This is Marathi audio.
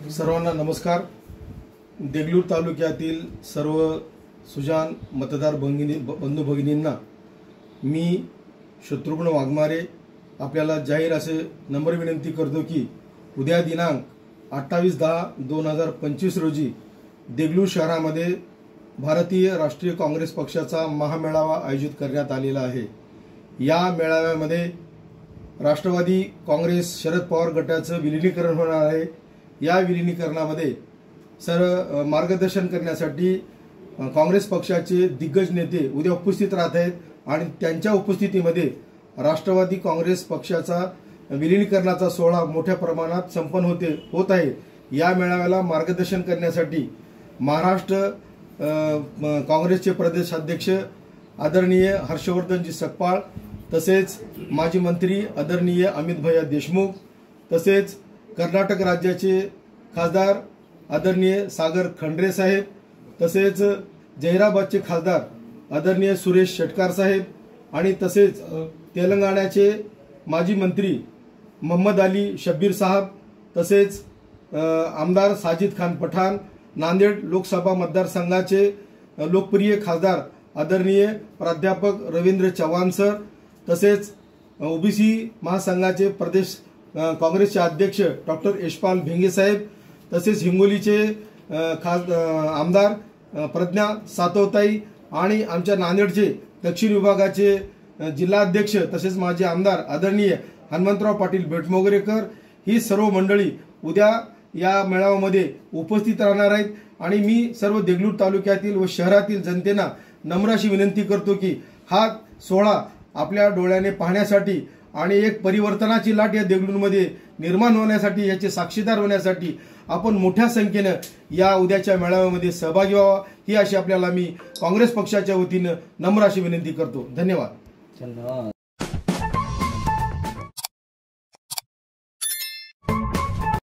सर्वांना नमस्कार। देगलूर तालुक्यातील सर्व सुजान मतदार बंधू भगिनींना मी शत्रुघ्न वाघमारे आपल्याला जाहीर असे नम्र विनंती करतो की उद्या दिनांक 28/10/2025 रोजी देगलूर शहरामध्ये भारतीय राष्ट्रीय काँग्रेस पक्षाचा महामेळावा आयोजित करण्यात आलेला आहे। या मेळाव्यामध्ये राष्ट्रवादी काँग्रेस शरद पवार गटाचं विलीनीकरण होणार आहे। या विलीनीकरणामध्ये मार्गदर्शन करण्यासाठी काँग्रेस पक्षाचे दिग्गज नेते उद्या उपस्थित राहत आहेत आणि त्यांच्या उपस्थितीमध्ये राष्ट्रवादी काँग्रेस पक्षाचा विलीनीकरणाचा सोहळा मोठ्या प्रमाणात संपन्न होत आहे। या मेळाव्याला मार्गदर्शन करण्यासाठी महाराष्ट्र काँग्रेसचे प्रदेशाध्यक्ष आदरणीय हर्षवर्धनजी सकपाळ, तसेच माजी मंत्री आदरणीय अमित भैया देशमुख, तसेच कर्नाटक राज्याचे खासदार आदरणीय सागर खंड्रे साहेब, तसेच जहिराबादचे खासदार आदरणीय सुरेश शेटकार साहेब आणि तसेच तेलंगणाचे माजी मंत्री मोहम्मद अली शब्बीर साहब, तसेच आमदार साजिद खान पठाण, नांदेड लोकसभा मतदारसंघाचे लोकप्रिय खासदार आदरणीय प्राध्यापक रवींद्र चव्हाण सर, तसेच ओबीसी महासंघाचे प्रदेश काँग्रेसचे अध्यक्ष डॉक्टर यशपाल भिंगे साहेब, तसेच हिंगोलीचे आमदार प्रज्ञा सातवताई आणि आमच्या नांदेडचे दक्षिण विभागाचे जिल्हाध्यक्ष तसेच माजी आमदार आदरणीय हनुमंतराव पाटील बेटमोगरेकर ही सर्व मंडळी उद्या या मेळाव्यामध्ये उपस्थित राहणार आहेत। आणि मी सर्व देगलूर तालुक्यातील व शहरातील जनतेला नम्र अशी विनंती करतो की हा सोहळा आपल्या डोळ्याने पाहण्यासाठी आणि एक परिवर्तनाची लाट या देगलूरमध्ये निर्माण होण्यासाठी, याचे साक्षीदार होण्यासाठी आपण मोठ्या संख्येने या उद्याच्या मेळाव्यामध्ये सहभागी व्हावा ही अशी आपल्याला मी काँग्रेस पक्षाच्या वतीने नम्र अशी विनंती करतो। धन्यवाद।